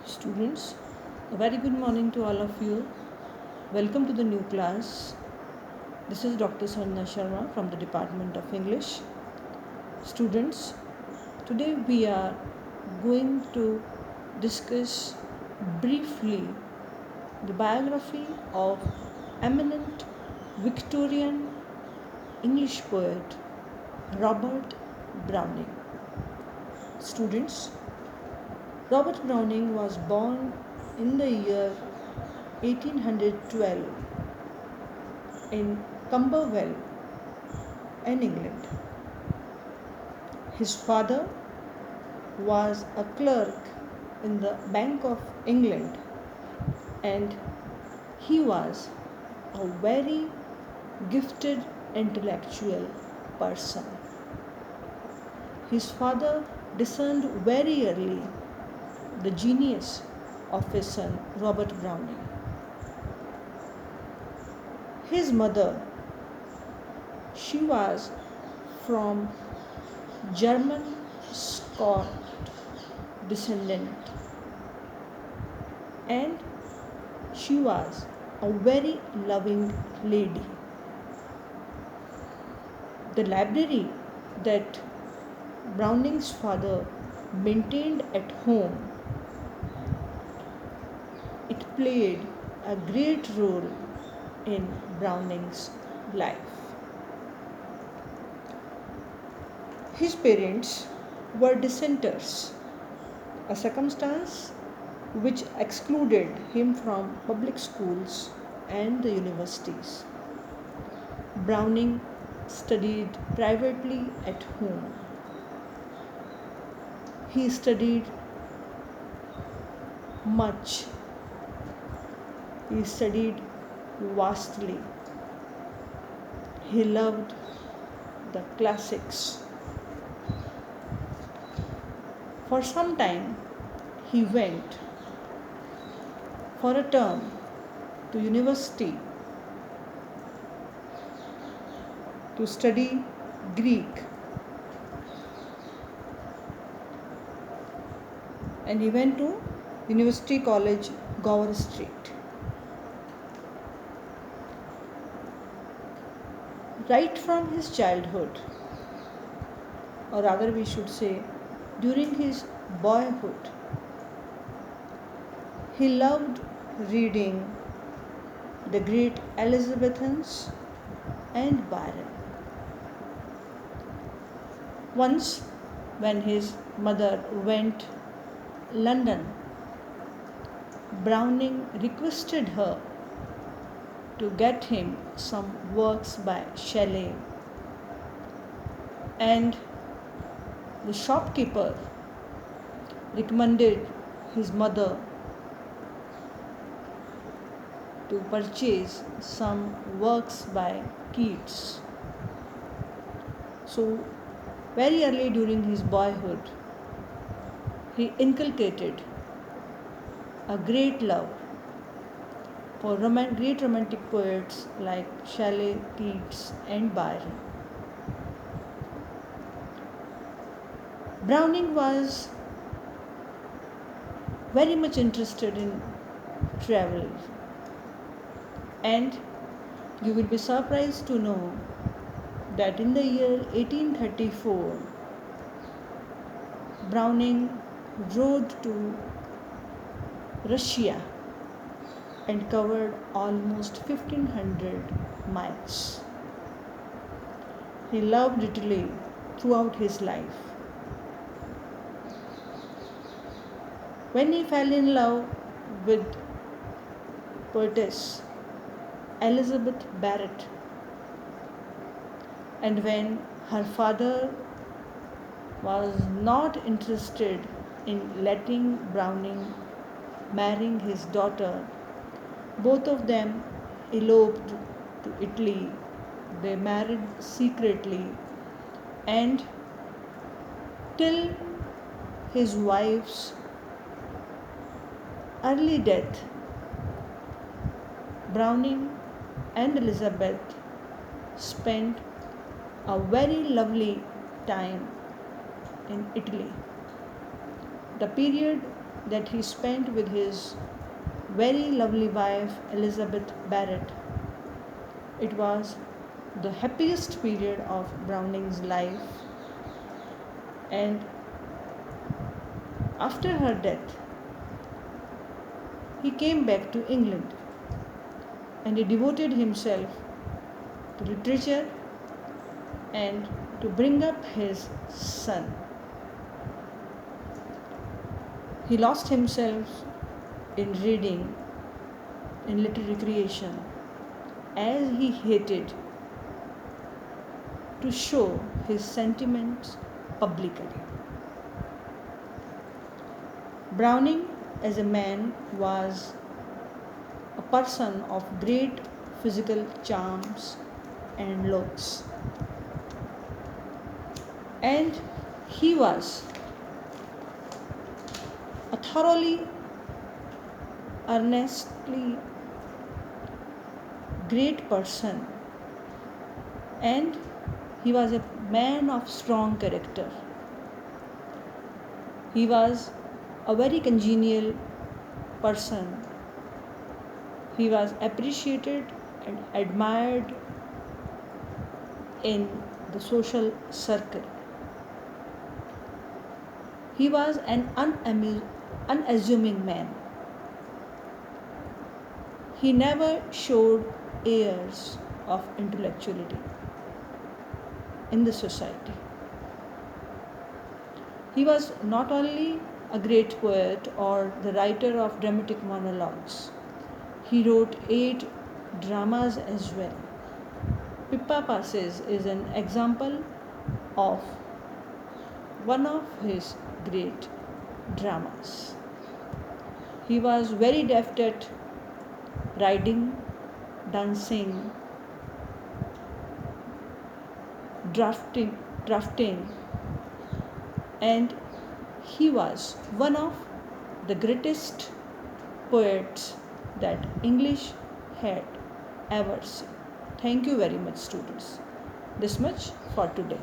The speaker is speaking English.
Students, a very good morning to all of you. Welcome to the new class. This is Dr. Sharma from the Department of English. Students, today we are going to discuss briefly the biography of eminent Victorian English poet Robert Browning. Students, Robert Browning was born in the year 1812 in Camberwell in England. His father was a clerk in the Bank of England and he was a very gifted intellectual person. His father discerned very early the genius of his son Robert Browning. His mother, she was from German Scot descendant and she was a very loving lady. The library that Browning's father maintained at home, it played a great role in Browning's life. His parents were dissenters, a circumstance which excluded him from public schools and the universities. Browning studied privately at home. He studied much. He studied vastly. He loved the classics. For some time, he went for a term to university to study Greek, and he went to University College, Gower Street. Right from his childhood, or rather we should say during his boyhood, he loved reading the great Elizabethans and Byron. Once, when his mother went to London, Browning requested her to get him some works by Shelley, and the shopkeeper recommended his mother to purchase some works by Keats. So, very early during his boyhood, he inculcated a great love for great romantic poets like Shelley, Keats, and Byron. Browning was very much interested in travel, and you will be surprised to know that in the year 1834, Browning rode to Russia and covered almost 1500 miles. He loved Italy throughout his life. When he fell in love with poetess Elizabeth Barrett, and when her father was not interested in letting Browning marry his daughter, both of them eloped to Italy. They married secretly, and till his wife's early death, Browning and Elizabeth spent a very lovely time in Italy. The period that he spent with his very lovely wife Elizabeth Barrett. It was the happiest period of Browning's life, and after her death, he came back to England and he devoted himself to literature and to bring up his son. He lost himself in reading, in literary creation, as he hated to show his sentiments publicly. Browning, as a man, was a person of great physical charms and looks, and he was a thoroughly, earnestly great person, and he was a man of strong character. He was a very congenial person. He was appreciated and admired in the social circle. He was an unassuming man. He never showed airs of intellectuality in the society. He was not only a great poet or the writer of dramatic monologues, he wrote 8 dramas as well. Pippa Passes is an example of one of his great dramas. He was very deft at writing, dancing, drafting, and he was one of the greatest poets that English had ever seen. Thank you very much, students. This much for today.